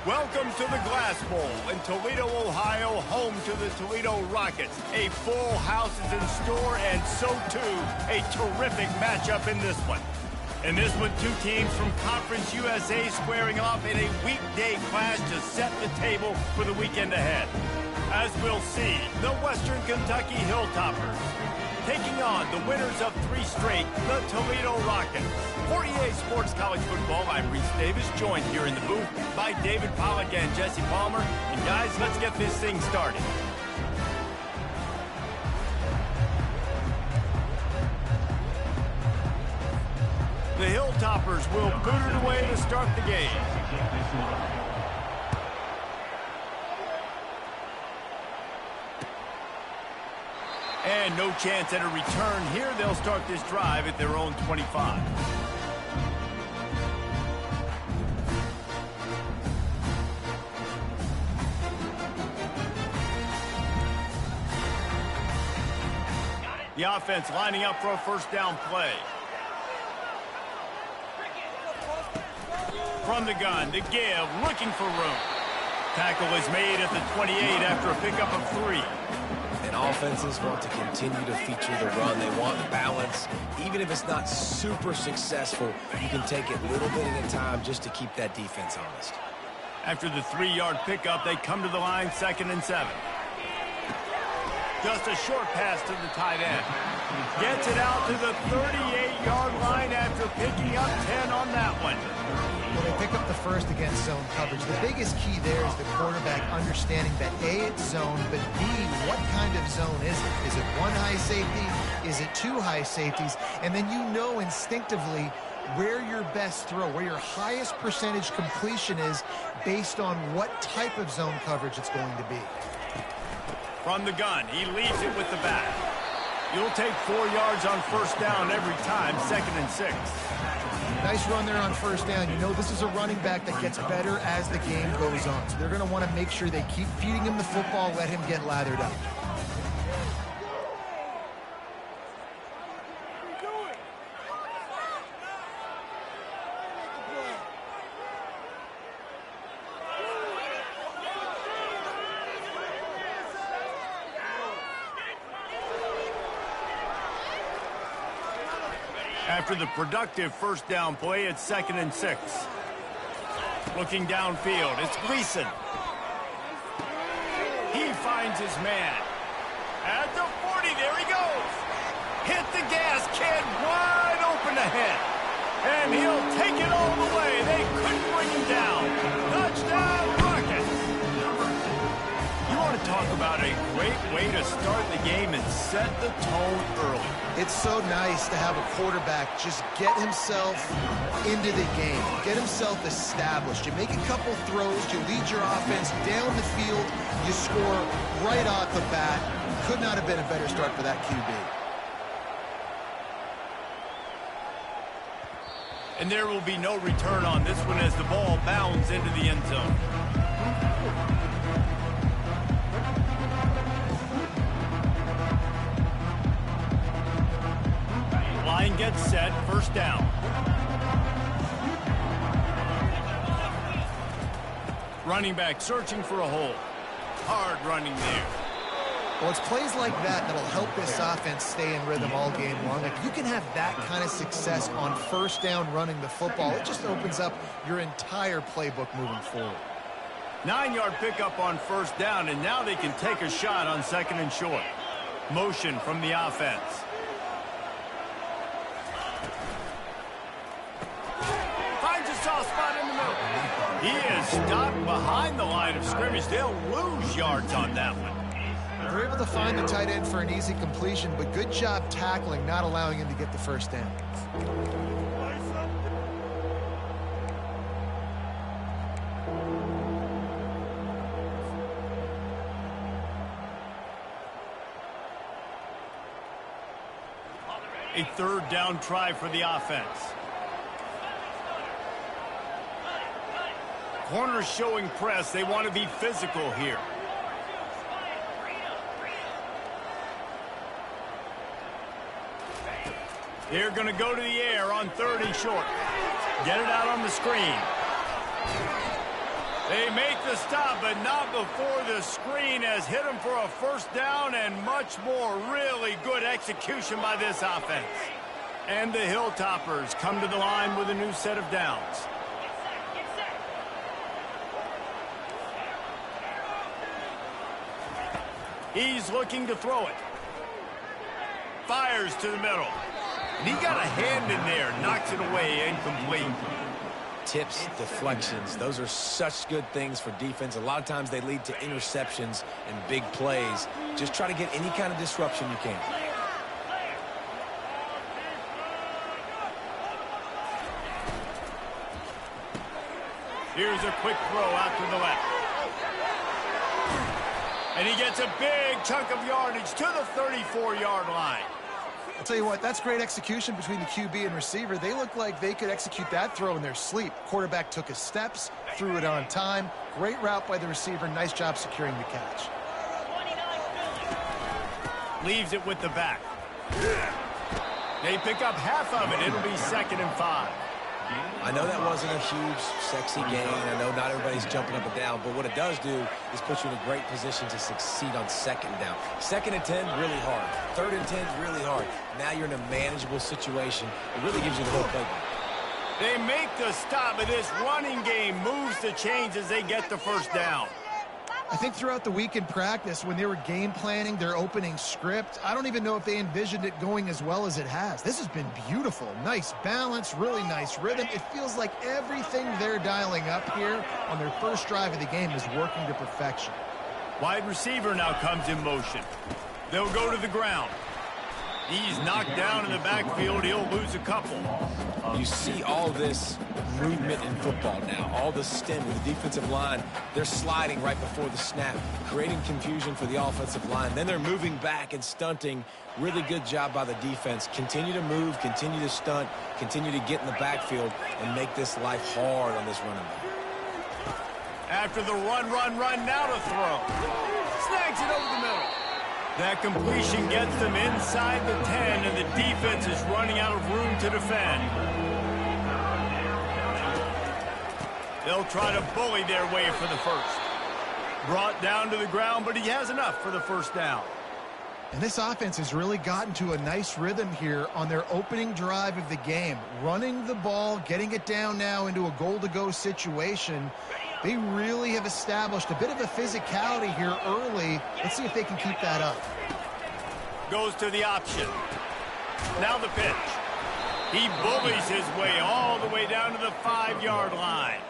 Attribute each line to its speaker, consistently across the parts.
Speaker 1: Welcome to the Glass Bowl in Toledo, Ohio, home to the Toledo Rockets. A full house is in store, and so too a terrific matchup in this one. In this one, two teams from Conference USA squaring off in a weekday clash to set the table for the weekend ahead. As we'll see, the Western Kentucky Hilltoppers taking on the winners of 3 straight, the Toledo Rockets. For EA Sports College Football, I'm Reese Davis, joined here in the booth by David Pollack and Jesse Palmer. And guys, let's get this thing started. The Hilltoppers will boot it away to start the game. And no chance at a return here. They'll start this drive at their own 25. The offense lining up for a first down play. From the gun, the give, looking for room. Tackle is made at the 28 after a pickup of 3.
Speaker 2: And offenses want to continue to feature the run. They want balance. Even if it's not super successful, you can take it little bit at a time just to keep that defense honest.
Speaker 1: After the 3-yard pickup, they come to the line, 2nd and 7. Just a short pass to the tight end. Gets it out to the 38-yard line after picking up 10 on that one.
Speaker 3: Well, they pick up the first against zone coverage. The biggest key there is the quarterback understanding that A, it's zone, but B, what kind of zone is it? Is it 1 high safety? Is it 2 high safeties? And then you know instinctively where your best throw, where your highest percentage completion is based on what type of zone coverage it's going to be.
Speaker 1: From the gun, he leaves it with the back. You'll take 4 yards on first down every time, 2nd and 6.
Speaker 3: Nice run there on first down. You know this is a running back that gets better as the game goes on. So they're going to want to make sure they keep feeding him the football, let him get lathered up.
Speaker 1: After the productive first down play, it's 2nd and 6. Looking downfield, it's Gleason. He finds his man. At the 40, there he goes. Hit the gas can, wide open ahead. And he'll take it all the way. They couldn't bring him down. Touchdown, Rockets. You want to talk about a great way to start the game and set the tone early.
Speaker 3: It's so nice to have a quarterback just get himself into the game, get himself established. You make a couple throws, you lead your offense down the field, you score right off the bat. Could not have been a better start for that QB.
Speaker 1: And there will be no return on this one as the ball bounds into the end zone. Line gets set, first down. Running back searching for a hole. Hard running there.
Speaker 3: Well, it's plays like that that'll help this offense stay in rhythm all game long. If you can have that kind of success on first down running the football, it just opens up your entire playbook moving forward.
Speaker 1: 9-yard pickup on first down, and now they can take a shot on 2nd and short. Motion from the offense. Soft spot in the middle. He is stopped behind the line of scrimmage. They'll lose yards on that one.
Speaker 3: They're able to find the tight end for an easy completion, but good job tackling, not allowing him to get the first down.
Speaker 1: A 3rd down try for the offense. Corners showing press. They want to be physical here. They're going to go to the air on 3rd and short. Get it out on the screen. They make the stop, but not before the screen has hit them for a first down and much more. Really good execution by this offense. And the Hilltoppers come to the line with a new set of downs. He's looking to throw it. Fires to the middle. And he got a hand in there, knocks it away, incomplete.
Speaker 2: Tips, deflections, those are such good things for defense. A lot of times they lead to interceptions and big plays. Just try to get any kind of disruption you can.
Speaker 1: Here's a quick throw out to the left. And he gets a big chunk of yardage to the 34-yard line.
Speaker 3: I'll tell you what, that's great execution between the QB and receiver. They look like they could execute that throw in their sleep. Quarterback took his steps, threw it on time. Great route by the receiver. Nice job securing the catch.
Speaker 1: Leaves it with the back. They pick up half of it. It'll be 2nd and 5.
Speaker 2: I know that wasn't a huge, sexy gain. I know not everybody's jumping up and down, but what it does do is put you in a great position to succeed on 2nd down. 2nd and 10, really hard. 3rd and 10, really hard. Now you're in a manageable situation. It really gives you the whole playbook.
Speaker 1: They make the stop, but this running game moves the chains as they get the first down.
Speaker 3: I think throughout the week in practice, when they were game planning their opening script, I don't even know if they envisioned it going as well as it has. This has been beautiful. Nice balance, really nice rhythm. It feels like everything they're dialing up here on their first drive of the game is working to perfection.
Speaker 1: Wide receiver now comes in motion. They'll go to the ground. He's knocked down in the backfield. He'll lose a couple.
Speaker 2: You see all this movement in football now, all the stem with the defensive line. They're sliding right before the snap, creating confusion for the offensive line. Then they're moving back and stunting. Really good job by the defense. Continue to move, continue to stunt, continue to get in the backfield and make this life hard on this running back.
Speaker 1: After the run, now to throw. Snags it over the middle. That completion gets them inside the 10, and the defense is running out of room to defend. They'll try to bully their way for the first. Brought down to the ground, but he has enough for the first down.
Speaker 3: And this offense has really gotten to a nice rhythm here on their opening drive of the game. Running the ball, getting it down now into a goal-to-go situation. They really have established a bit of a physicality here early. Let's see if they can keep that up.
Speaker 1: Goes to the option. Now the pitch. He bullies his way all the way down to the 5-yard line.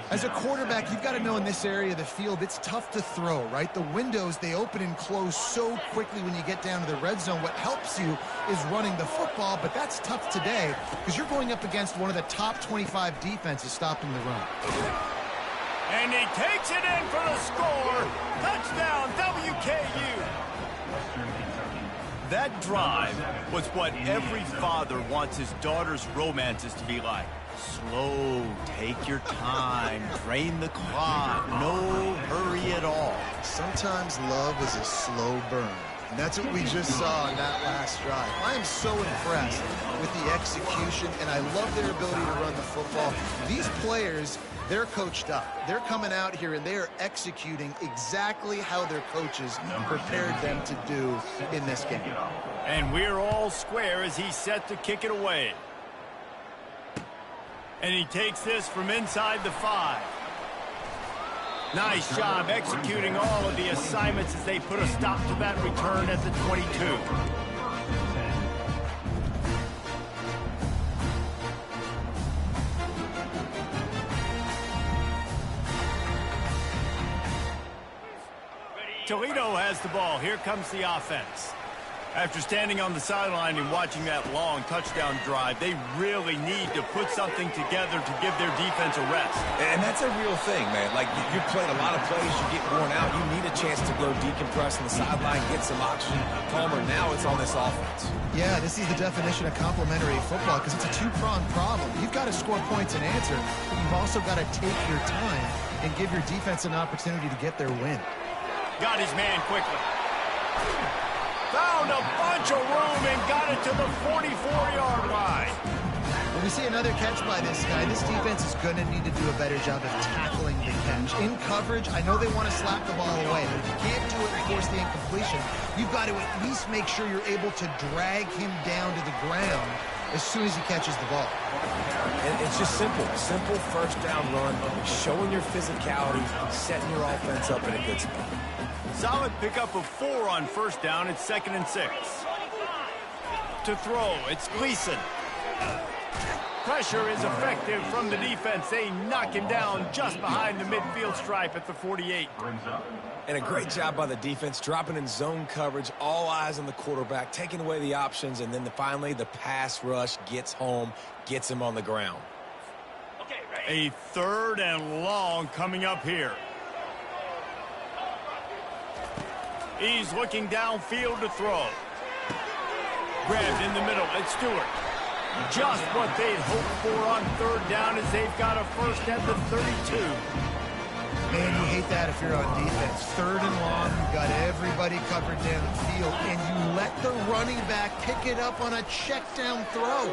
Speaker 3: As a quarterback, you've got to know in this area of the field, it's tough to throw, right? The windows, they open and close so quickly when you get down to the red zone. What helps you is running the football, but that's tough today because you're going up against one of the top 25 defenses stopping the run.
Speaker 1: And he takes it in for the score. Touchdown, WKU. That drive was what every father wants his daughter's romances to be like. Slow, take your time, drain the clock, no hurry at all.
Speaker 3: Sometimes love is a slow burn. And that's what we just saw in that last drive. I am so impressed with the execution, and I love their ability to run the football. These players, they're coached up. They're coming out here, and they are executing exactly how their coaches prepared them to do in this game.
Speaker 1: And we're all square as he's set to kick it away. And he takes this from inside the 5. Nice job executing all of the assignments as they put a stop to that return at the 22. Toledo has the ball. Here comes the offense. After standing on the sideline and watching that long touchdown drive, they really need to put something together to give their defense a rest.
Speaker 2: And that's a real thing, man. Like, you've played a lot of plays, you get worn out. You need a chance to go decompress on the sideline, get some oxygen. Palmer, now it's on this offense.
Speaker 3: Yeah, this is the definition of complementary football because it's a two-pronged problem. You've got to score points and answer, but you've also got to take your time and give your defense an opportunity to get their win.
Speaker 1: Got his man quickly. Found a bunch of room and got it to the 44-yard line.
Speaker 3: We see another catch by this guy. This defense is going to need to do a better job of tackling the catch. In coverage, I know they want to slap the ball away, but if you can't do it and force the incompletion, you've got to at least make sure you're able to drag him down to the ground as soon as he catches the ball.
Speaker 2: And it's just simple. Simple first down run, showing your physicality, setting your offense up in a good spot.
Speaker 1: Solid pickup of 4 on first down. It's 2nd and 6. To throw, it's Gleason. Pressure is effective from the defense. They knock him down just behind the midfield stripe at the 48.
Speaker 2: And a great job by the defense, dropping in zone coverage, all eyes on the quarterback, taking away the options, and then finally the pass rush gets home, gets him on the ground.
Speaker 1: A 3rd and long coming up here. He's looking downfield to throw. Grabbed in the middle. It's Stewart. Just what they'd hoped for on 3rd down as they've got a first at the 32.
Speaker 3: Man, you hate that if you're on defense. 3rd and long, you've got everybody covered down the field, and you let the running back pick it up on a check down throw.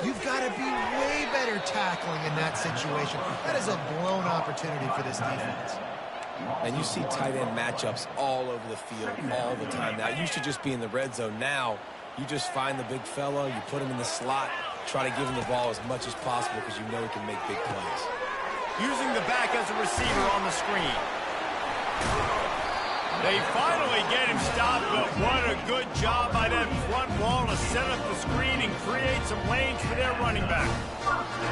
Speaker 3: You've got to be way better tackling in that situation. That is a blown opportunity for this defense.
Speaker 2: And you see tight end matchups all over the field all the time now. It used to just be in the red zone. Now you just find the big fella, you put him in the slot, try to give him the ball as much as possible because you know he can make big plays.
Speaker 1: Using the back as a receiver on the screen. They finally get him stopped, but what a good job by that front wall to set up the screen and create some lanes for their running back.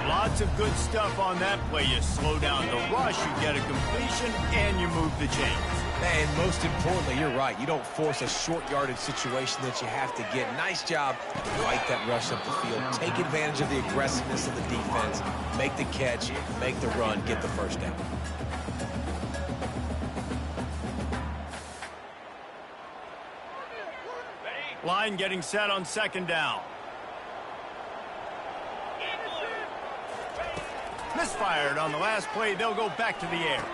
Speaker 1: Lots of good stuff on that play. You slow down the rush, you get a completion, and you move the chains.
Speaker 2: And most importantly, you're right. You don't force a short yardage situation that you have to get. Nice job. Fight that rush up the field. Take advantage of the aggressiveness of the defense. Make the catch, make the run, get the first down.
Speaker 1: Line getting set on 2nd down. Misfired on the last play. They'll go back to the air.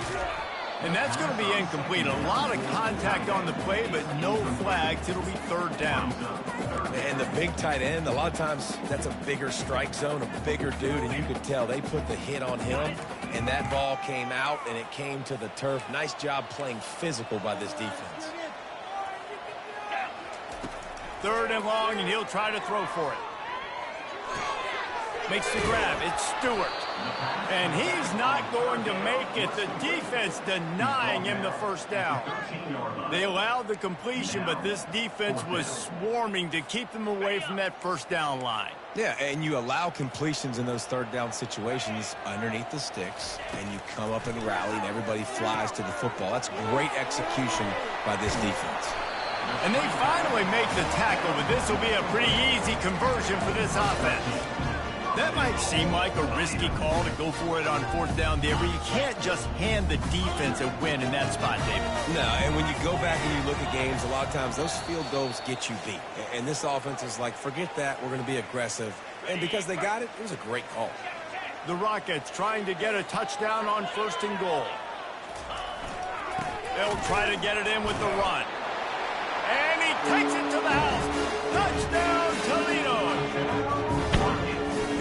Speaker 1: And that's going to be incomplete. A lot of contact on the play, but no flags. It'll be 3rd down.
Speaker 2: And the big tight end, a lot of times that's a bigger strike zone, a bigger dude, and you could tell they put the hit on him, and that ball came out, and it came to the turf. Nice job playing physical by this defense.
Speaker 1: 3rd and long, and he'll try to throw for it. Makes the grab. It's Stewart. And he's not going to make it. The defense denying him the first down. They allowed the completion, but this defense was swarming to keep them away from that first down line.
Speaker 2: Yeah, and you allow completions in those 3rd down situations underneath the sticks, and you come up and rally, and everybody flies to the football. That's great execution by this defense.
Speaker 1: And they finally make the tackle, but this will be a pretty easy conversion for this offense. That might seem like a risky call to go for it on 4th down there, but you can't just hand the defense a win in that spot, David.
Speaker 2: No, and when you go back and you look at games, a lot of times those field goals get you beat. And this offense is like, forget that, we're going to be aggressive. And because they got it, it was a great call.
Speaker 1: The Rockets trying to get a touchdown on 1st and goal. They'll try to get it in with the run. And he takes it to the house. Touchdown, Toledo.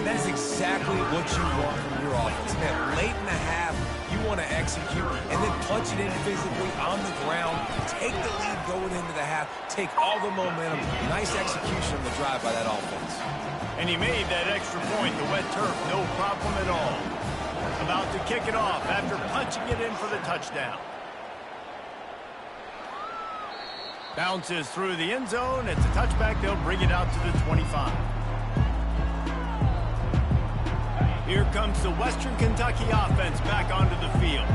Speaker 2: And that's exactly what you want from your offense. Man, late in the half, you want to execute and then punch it in physically on the ground, take the lead going into the half, take all the momentum. Nice execution on the drive by that offense.
Speaker 1: And he made that extra point, the wet turf, no problem at all. About to kick it off after punching it in for the touchdown. Bounces through the end zone. It's a touchback. They'll bring it out to the 25. Here comes the Western Kentucky offense back onto the field.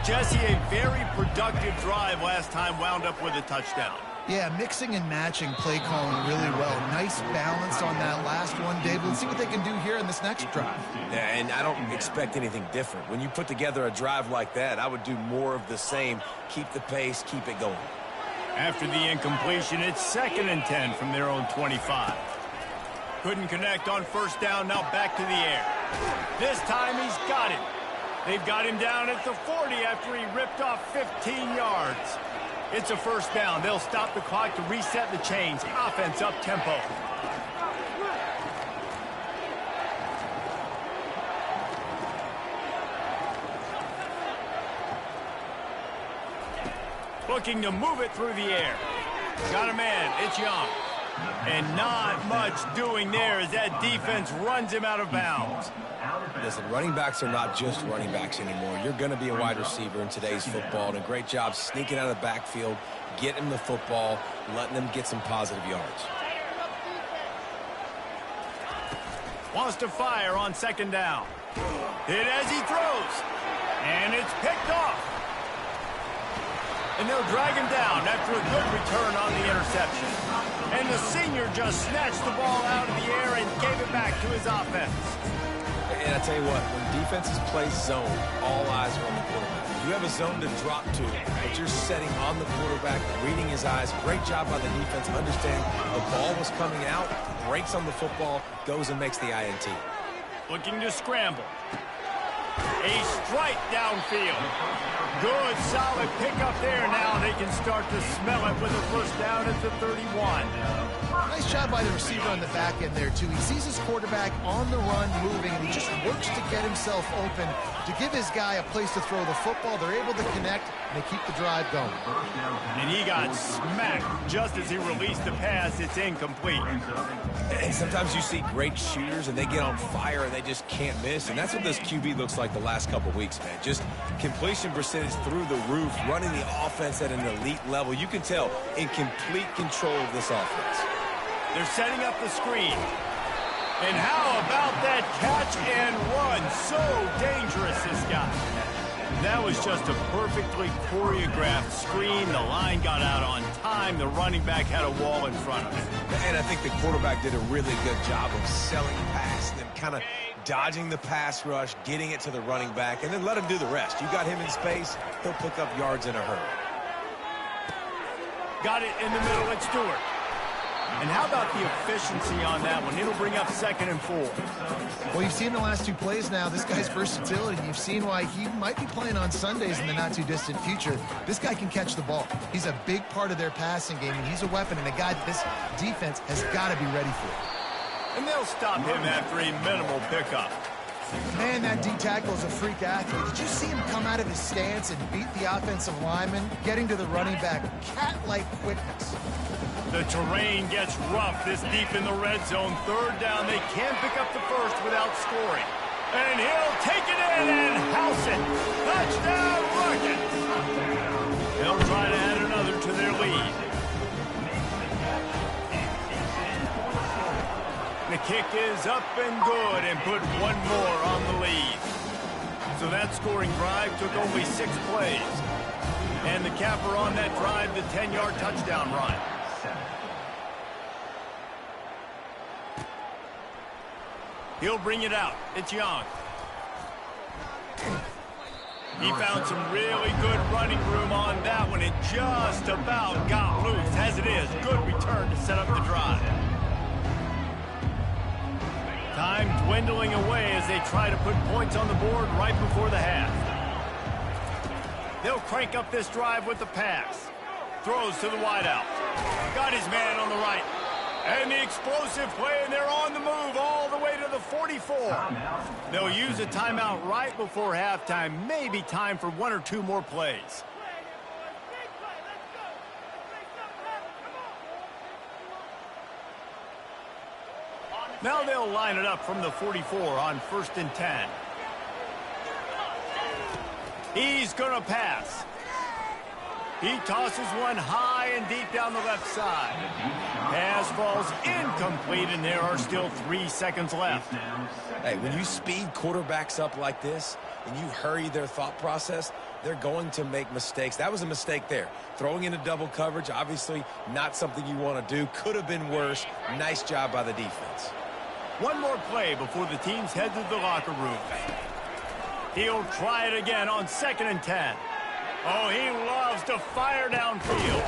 Speaker 1: Jesse, a very productive drive last time, wound up with a touchdown.
Speaker 3: Yeah, mixing and matching play calling really well. Nice balance on that last one, David. Let's see what they can do here in this next drive.
Speaker 2: Yeah, and I don't expect anything different. When you put together a drive like that, I would do more of the same. Keep the pace, keep it going.
Speaker 1: After the incompletion, it's 2nd and 10 from their own 25. Couldn't connect on 1st down, now back to the air. This time he's got him. They've got him down at the 40 after he ripped off 15 yards. It's a 1st down. They'll stop the clock to reset the chains. Offense up tempo. Looking to move it through the air. Got a man. It's Young. And not much doing there as that defense runs him out of bounds.
Speaker 2: Listen, running backs are not just running backs anymore. You're going to be a wide receiver in today's football, and a great job sneaking out of the backfield, getting the football, letting them get some positive yards.
Speaker 1: Wants to fire on second down. Hit as he throws. And it's picked off. And they'll drag him down after a good return on the interception. And the senior just snatched the ball out of the air and gave it back to his offense.
Speaker 2: And I tell you what, when defenses play zone, all eyes are on the quarterback. You have a zone to drop to, but you're setting on the quarterback, reading his eyes. Great job by the defense, understanding the ball was coming out, breaks on the football, goes and makes the INT.
Speaker 1: Looking to scramble. A strike downfield. Good, solid pickup there. Now they can start to smell it with a first down at the 31.
Speaker 3: Nice job by the receiver on the back end there, too. He sees his quarterback on the run moving, and he just works to get himself open to give his guy a place to throw the football. They're able to connect, and they keep the drive going.
Speaker 1: And he got smacked just as he released the pass. It's incomplete.
Speaker 2: And sometimes you see great shooters, and they get on fire, and they just can't miss. And that's what this QB looks like the last couple weeks, man. Just completion percentage through the roof, running the offense at an elite level. You can tell in complete control of this offense.
Speaker 1: They're setting up the screen. And how about that catch and run? So dangerous, this guy. That was just a perfectly choreographed screen. The line got out on time. The running back had a wall in front of him.
Speaker 2: And I think the quarterback did a really good job of selling past and then kind of dodging the pass rush, getting it to the running back, and then let him do the rest. You got him in space, he'll pick up yards in a hurry.
Speaker 1: Got it in the middle at Stewart. And how about the efficiency on that one? It'll bring up 2nd and 4.
Speaker 3: Well, you've seen the last 2 plays now. This guy's versatility. You've seen why he might be playing on Sundays in the not-too-distant future. This guy can catch the ball. He's a big part of their passing game, and he's a weapon and a guy that this defense has got to be ready for.
Speaker 1: And they'll stop him after a minimal pickup.
Speaker 3: Man, that D-tackle is a freak athlete. Did you see him come out of his stance and beat the offensive lineman, getting to the running back? Cat-like quickness.
Speaker 1: The terrain gets rough this deep in the red zone. 3rd down. They can't pick up the first without scoring. And he'll take it in and house it. Touchdown, Rockets. They'll try to add another to their lead. The kick is up and good and put one more on the lead. So that scoring drive took only 6 plays. And the capper on that drive, the 10-yard touchdown run. He'll bring it out. It's Young. He found some really good running room on that one and just about got loose. As it is, good return to set up the drive. Time dwindling away as they try to put points on the board right before the half. They'll crank up this drive with the pass. Throws to the wideout. Got his man on the right. And the explosive play, and they're on the move all the way to the 44. They'll use a timeout right before halftime. Maybe time for 1 or 2 more plays. Now they'll line it up from the 44 on 1st and 10. He's going to pass. He tosses one high and deep down the left side. Pass falls incomplete, and there are still 3 seconds left.
Speaker 2: Hey, when you speed quarterbacks up like this and you hurry their thought process, they're going to make mistakes. That was a mistake there. Throwing into double coverage, obviously not something you want to do. Could have been worse. Nice job by the defense.
Speaker 1: One more play before the teams head to the locker room. He'll try it again on 2nd and 10. Oh, he loves to fire downfield.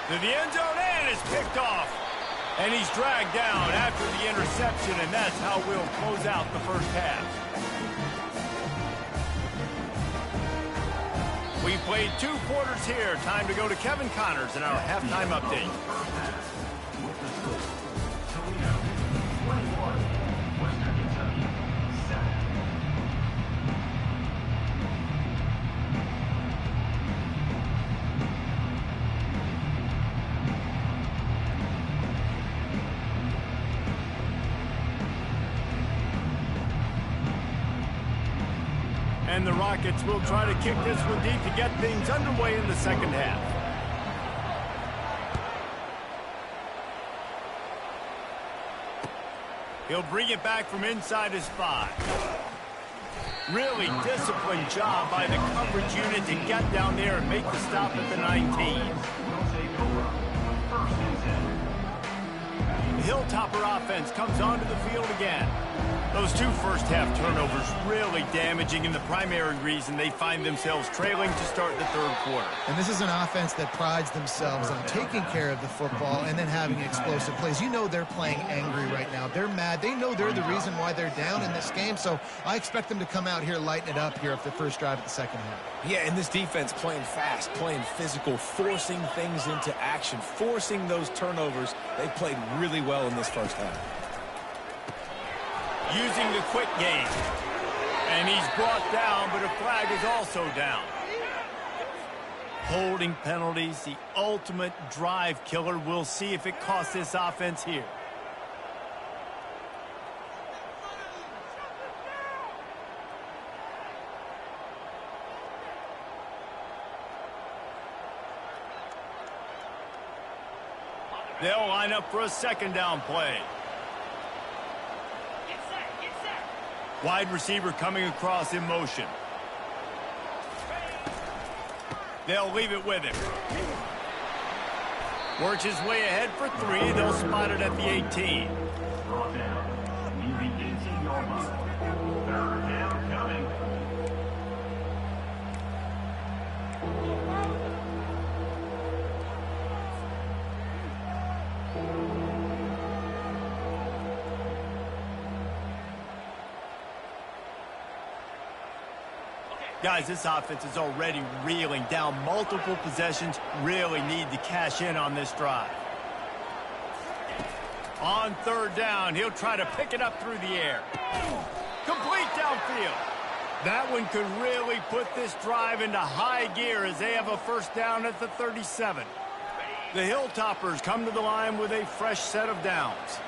Speaker 1: To the end zone, and it's picked off. And he's dragged down after the interception, and that's how we'll close out the first half. We played 2 quarters here. Time to go to Kevin Connors in our halftime update. the Rockets will try to kick this one deep to get things underway in the second half. He'll bring it back from inside his 5. Really disciplined job by the coverage unit to get down there and make the stop at the 19. The Hilltopper offense comes onto the field again. Those 2 first-half turnovers really damaging and the primary reason they find themselves trailing to start the third quarter.
Speaker 3: And this is an offense that prides themselves on taking care of the football and then having explosive plays. You know they're playing angry right now. They're mad. They know they're the reason why they're down in this game, so I expect them to come out here, lighten it up here after the first drive of the second half.
Speaker 2: Yeah, and this defense playing fast, playing physical, forcing things into action, forcing those turnovers. They played really well in this first half.
Speaker 1: Using the quick game. And he's brought down, but a flag is also down. Holding penalties, the ultimate drive killer. We'll see if it costs this offense here. They'll line up for a second down play. Wide receiver coming across in motion. They'll leave it with him. Works his way ahead for 3. They'll spot it at the 18. Guys, this offense is already reeling down multiple possessions. Really need to cash in on this drive. On third down, he'll try to pick it up through the air. Complete downfield. That one could really put this drive into high gear as they have a first down at the 37. The Hilltoppers come to the line with a fresh set of downs.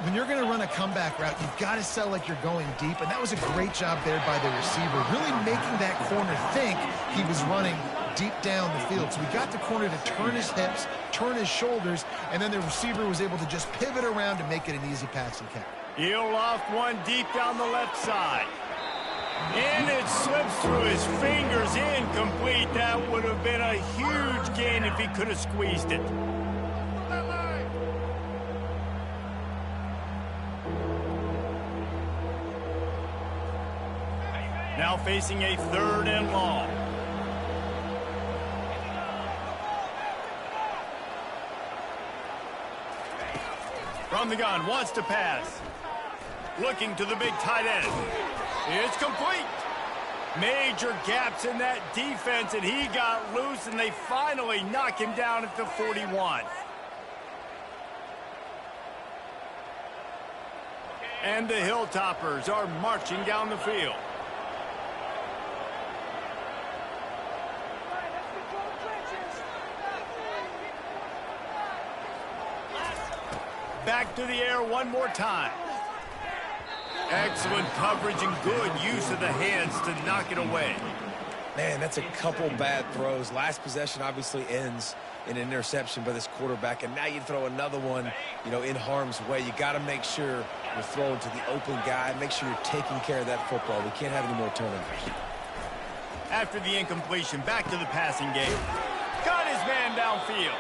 Speaker 3: When you're going to run a comeback route, you've got to sell like you're going deep, and that was a great job there by the receiver, really making that corner think he was running deep down the field. So we got the corner to turn his hips, turn his shoulders, and then the receiver was able to just pivot around and make it an easy passing catch.
Speaker 1: He'll loft one deep down the left side. And it slips through his fingers, incomplete. That would have been a huge gain if he could have squeezed it. Now facing a third and long. From the gun, wants to pass. Looking to the big tight end. It's complete. Major gaps in that defense, and he got loose, and they finally knock him down at the 41. And the Hilltoppers are marching down the field. Back to the air one more time. Excellent coverage and good use of the hands to knock it away.
Speaker 2: Man, that's a couple bad throws. Last possession obviously ends in an interception by this quarterback, and now you throw another one, in harm's way. You got to make sure you're throwing to the open guy. Make sure you're taking care of that football. We can't have any more turnovers.
Speaker 1: After the incompletion, back to the passing game. Got his man downfield.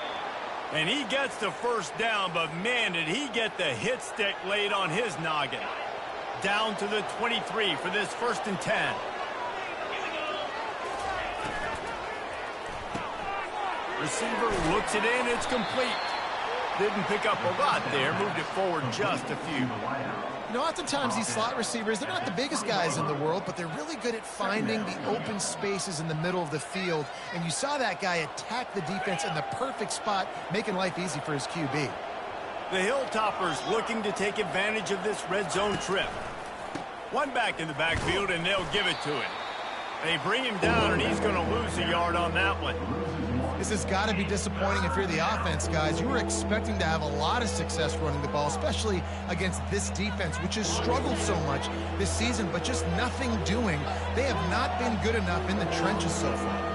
Speaker 1: And he gets the first down, but man, did he get the hit stick laid on his noggin. Down to the 23 for this 1st and 10. Receiver looks it in, it's complete. Didn't pick up a lot there, moved it forward just a few.
Speaker 3: Oftentimes these slot receivers, they're not the biggest guys in the world, but they're really good at finding the open spaces in the middle of the field. And you saw that guy attack the defense in the perfect spot, making life easy for his QB.
Speaker 1: The Hilltoppers looking to take advantage of this red zone trip. One back in the backfield, and they'll give it to him. They bring him down, and he's going to lose a yard on that one.
Speaker 3: This has got to be disappointing if you're the offense, guys. You were expecting to have a lot of success running the ball, especially against this defense, which has struggled so much this season, but just nothing doing. They have not been good enough in the trenches so far.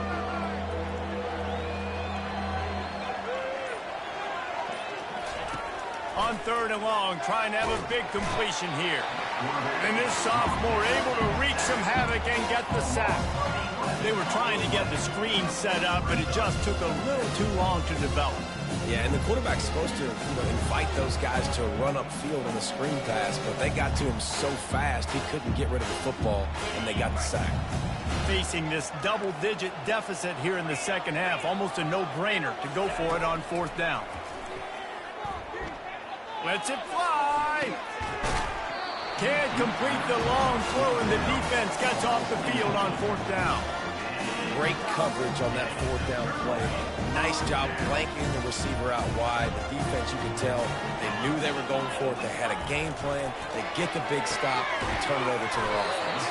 Speaker 1: On 3rd and long, trying to have a big completion here. And this sophomore able to wreak some havoc and get the sack. They were trying to get the screen set up, but it just took a little too long to develop.
Speaker 2: Yeah, and the quarterback's supposed to invite those guys to run upfield on the screen pass, but they got to him so fast he couldn't get rid of the football, and they got the sack.
Speaker 1: Facing this double-digit deficit here in the second half, almost a no-brainer to go for it on 4th down. Lets it fly. Can't complete the long throw, and the defense gets off the field on 4th down.
Speaker 2: Great coverage on that 4th down play. Nice job blanking the receiver out wide. The defense, you could tell, they knew they were going for it. They had a game plan. They get the big stop and turn it over to their offense.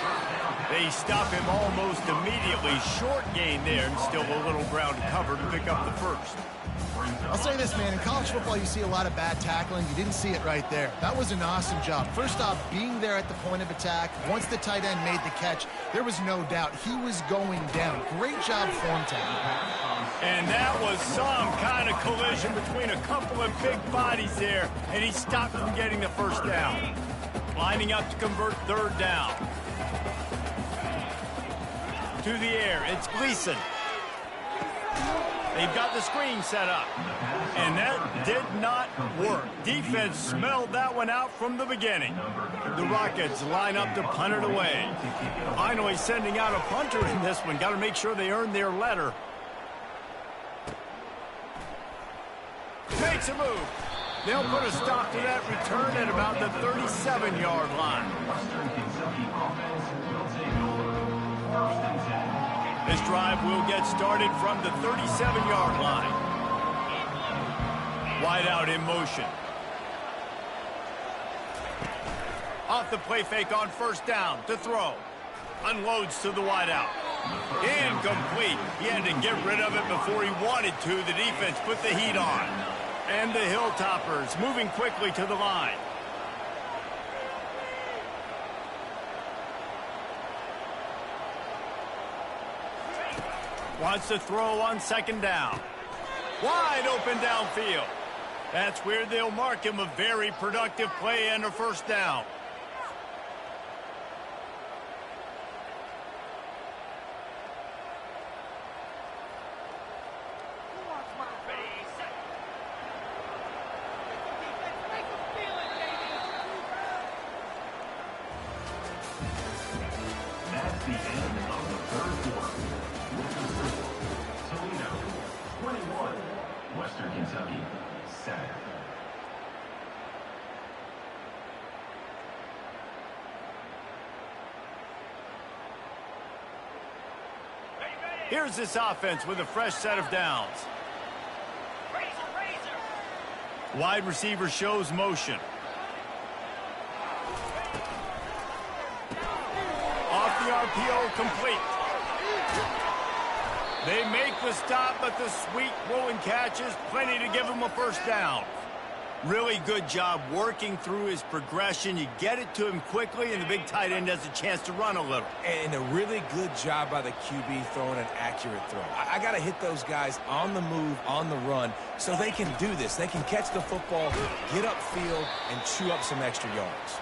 Speaker 1: They stop him almost immediately. Short gain there, and still a little ground to cover to pick up the first.
Speaker 3: I'll say this, man. In college football, you see a lot of bad tackling. You didn't see it right there. That was an awesome job. First off, being there at the point of attack. Once the tight end made the catch, there was no doubt he was going down. Great job form tackling.
Speaker 1: And that was some kind of collision between a couple of big bodies there, and he stopped from getting the first down. Lining up to convert 3rd down. To the air, it's Gleason. They've got the screen set up, and that did not work. Defense smelled that one out from the beginning. The Rockets line up to punt it away. Finally sending out a punter in this one. Got to make sure they earn their letter. Makes a move. They'll put a stop to that return at about the 37-yard line. This drive will get started from the 37-yard line. Wide out in motion. Off the play fake on 1st down to throw. Unloads to the wide out. Incomplete. He had to get rid of it before he wanted to. The defense put the heat on. And the Hilltoppers moving quickly to the line. Wants to throw on 2nd down. Wide open downfield. That's where they'll mark him a very productive play and a 1st down.
Speaker 4: That's the end of the 3rd quarter. Toledo, 21. Western Kentucky, 7.
Speaker 1: Here's this offense with a fresh set of downs. Wide receiver shows motion. Off the RPO, complete. They make the stop, but the sweet rolling catch is plenty to give him a 1st down. Really good job working through his progression. You get it to him quickly, and the big tight end has a chance to run a little.
Speaker 2: And a really good job by the QB throwing an accurate throw. I got to hit those guys on the move, on the run, so they can do this. They can catch the football, get upfield, and chew up some extra yards.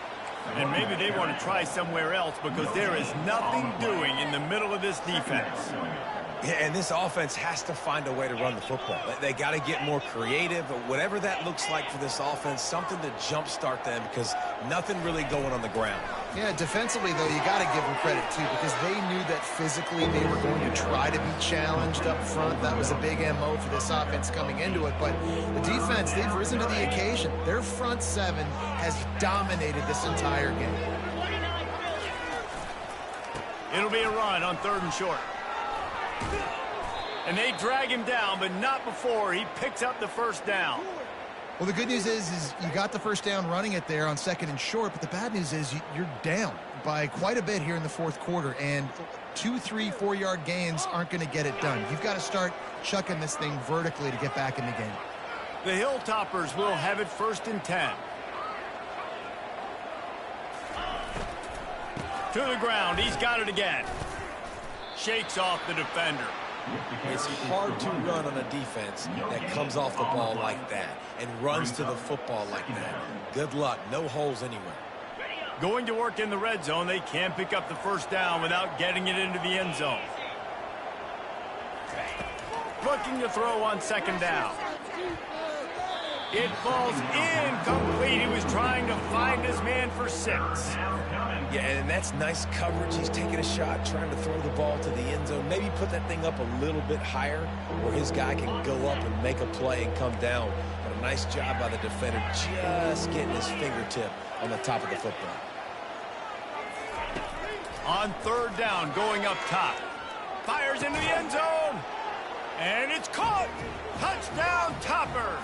Speaker 1: And maybe they want to try somewhere else because there is nothing doing in the middle of this defense.
Speaker 2: Yeah, and this offense has to find a way to run the football. They got to get more creative, but whatever that looks like for this offense, something to jumpstart them because nothing really going on the ground.
Speaker 3: Yeah, defensively, though, you got to give them credit, too, because they knew that physically they were going to try to be challenged up front. That was a big MO for this offense coming into it. But the defense, they've risen to the occasion. Their front 7 has dominated this entire game.
Speaker 1: It'll be a run on 3rd and short. And they drag him down, but not before he picks up the 1st down.
Speaker 3: Well, the good news is you got the first down running it there on 2nd and short, but the bad news is you're down by quite a bit here in the 4th quarter, and 2, 3, 4-yard gains aren't going to get it done. You've got to start chucking this thing vertically to get back in the game.
Speaker 1: The Hilltoppers will have it 1st and 10. To the ground. He's got it again. Shakes off the defender.
Speaker 2: It's hard to run on a defense that comes off the ball like that and runs to the football like that. Good luck. No holes anywhere.
Speaker 1: Going to work in the red zone. They can't pick up the first down without getting it into the end zone. Looking to throw on 2nd down. It falls incomplete. He was trying to find his man for 6.
Speaker 2: Yeah, and that's nice coverage. He's taking a shot, trying to throw the ball to the end zone. Maybe put that thing up a little bit higher where his guy can go up and make a play and come down. But a nice job by the defender just getting his fingertip on the top of the football.
Speaker 1: On 3rd down, going up top. Fires into the end zone. And it's caught. Touchdown, Toppers.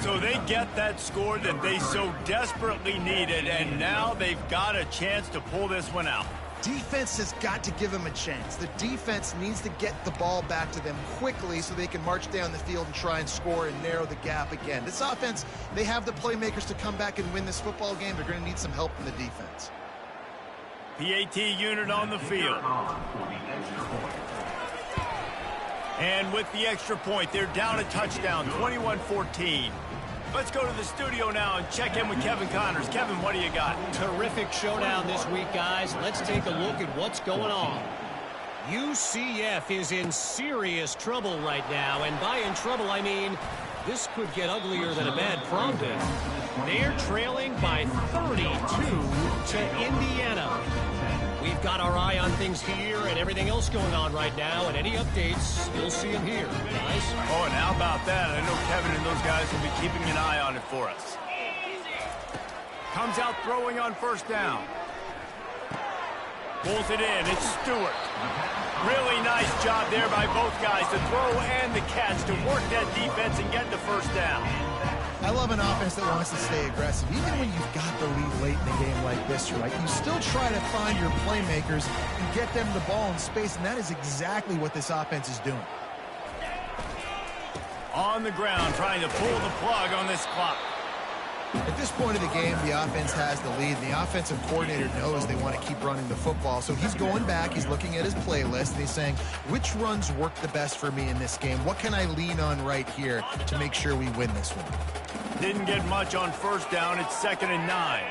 Speaker 1: So they get that score that they so desperately needed, and now they've got a chance to pull this one out.
Speaker 3: Defense has got to give them a chance. The defense needs to get the ball back to them quickly so they can march down the field and try and score and narrow the gap again. This offense, they have the playmakers to come back and win this football game. They're going to need some help from the defense.
Speaker 1: PAT unit on the field. And with the extra point, they're down a touchdown, 21-14. Let's go to the studio now and check in with Kevin Connors. Kevin, what do you got?
Speaker 5: Terrific showdown this week, guys. Let's take a look at what's going on. UCF is in serious trouble right now, and by in trouble, I mean this could get uglier than a bad prom date. They're trailing by 32 to Indiana. We've got our eye on things here and everything else going on right now, and any updates, you'll see them here, guys.
Speaker 1: Oh, and how about that? I know Kevin and those guys will be keeping an eye on it for us. Comes out throwing on 1st down. Pulls it in. It's Stewart. Really nice job there by both guys, the throw and the catch, to work that defense and get the 1st down.
Speaker 3: I love an offense that wants to stay aggressive. Even when you've got the lead late in the game like this, right, you still try to find your playmakers and get them the ball in space, and that is exactly what this offense is doing.
Speaker 1: On the ground, trying to pull the plug on this clock.
Speaker 3: At this point of the game, the offense has the lead, and the offensive coordinator knows they want to keep running the football. So he's going back, he's looking at his playlist, and he's saying, which runs work the best for me in this game? What can I lean on right here to make sure we win this one?
Speaker 1: Didn't get much on 1st down. It's 2nd and 9.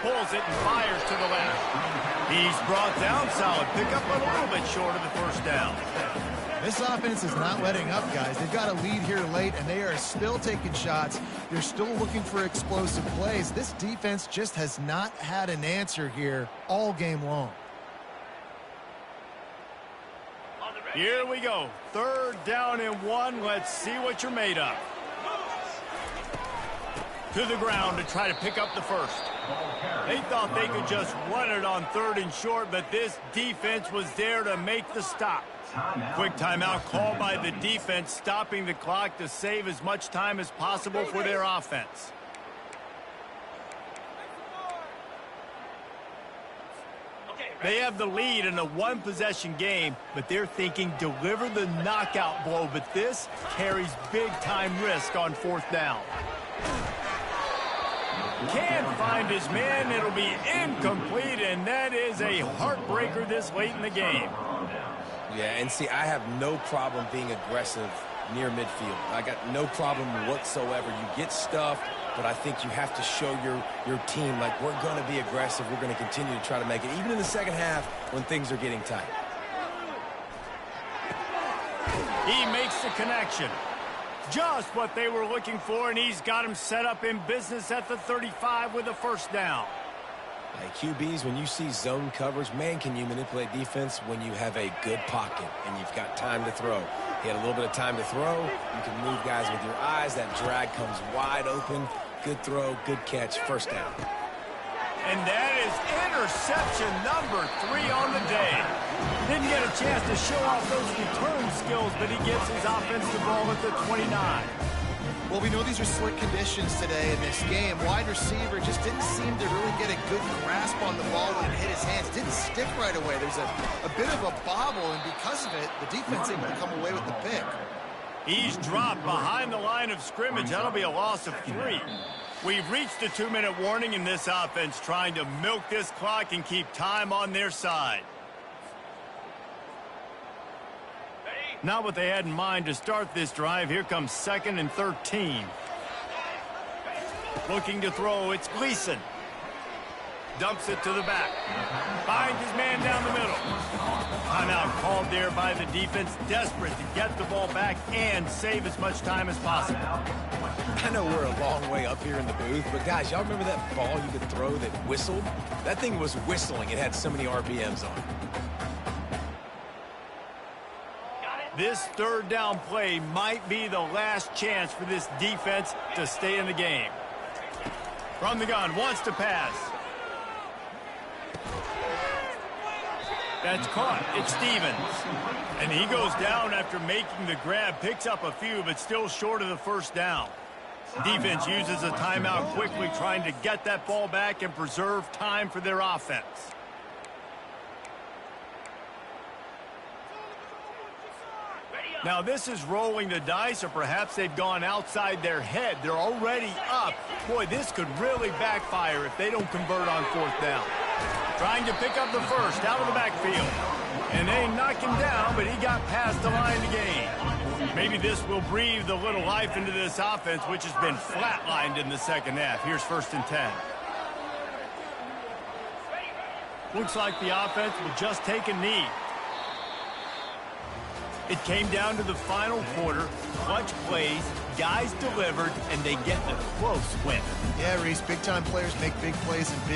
Speaker 1: Pulls it and fires to the left. He's brought down solid. Pick up a little bit short of the 1st down.
Speaker 3: This offense is not letting up, guys. They've got a lead here late, and they are still taking shots. They're still looking for explosive plays. This defense just has not had an answer here all game long.
Speaker 1: Here we go. 3rd down and 1. Let's see what you're made of. To the ground to try to pick up the 1st. They thought they could just run it on 3rd and short, but this defense was there to make the stop. Quick timeout called by the defense, stopping the clock to save as much time as possible for their offense. They have the lead in a one-possession game, but they're thinking deliver the knockout blow, but this carries big-time risk on 4th down. Can't find his man. It'll be incomplete, and that is a heartbreaker this late in the game.
Speaker 2: Yeah, and see, I have no problem being aggressive near midfield. I got no problem whatsoever. You get stuffed, but I think you have to show your team, like, we're going to be aggressive. We're going to continue to try to make it, even in the second half when things are getting tight.
Speaker 1: He makes the connection. Just what they were looking for, and he's got him set up in business at the 35 with a 1st down.
Speaker 2: Like QBs, when you see zone coverage, man, can you manipulate defense when you have a good pocket and you've got time to throw. He had a little bit of time to throw. You can move guys with your eyes. That drag comes wide open. Good throw, good catch, 1st down.
Speaker 1: And that is interception number 3 on the day. Didn't get a chance to show off those return skills, but he gets his offensive ball at the 29.
Speaker 3: Well, we know these are slick conditions today in this game. Wide receiver just didn't seem to really get a good grasp on the ball when it hit his hands. Didn't stick right away. There's a bit of a bobble, and because of it, the defense able to come away with the pick.
Speaker 1: He's dropped behind the line of scrimmage. That'll be a loss of 3. We've reached the 2-minute warning in this offense, trying to milk this clock and keep time on their side. Not what they had in mind to start this drive. Here comes 2nd and 13. Looking to throw, it's Gleason. Dumps it to the back. Finds his man down the middle. Timeout called there by the defense, desperate to get the ball back and save as much time as possible.
Speaker 2: I know we're a long way up here in the booth, but guys, y'all remember that ball you could throw that whistled? That thing was whistling. It had so many RPMs on it.
Speaker 1: This 3rd down play might be the last chance for this defense to stay in the game. From the gun, wants to pass. That's caught. It's Stevens. And he goes down after making the grab. Picks up a few, but still short of the 1st down. Defense uses a timeout quickly, trying to get that ball back and preserve time for their offense. Now, this is rolling the dice, or perhaps they've gone outside their head. They're already up. Boy, this could really backfire if they don't convert on 4th down. Trying to pick up the 1st out of the backfield. And they knock him down, but he got past the line to gain. Maybe this will breathe a little life into this offense, which has been flatlined in the 2nd half. Here's 1st and 10. Looks like the offense will just take a knee. It came down to the final quarter. Clutch plays, guys delivered, and they get a close win.
Speaker 3: Yeah, Reese, big-time players make big plays in big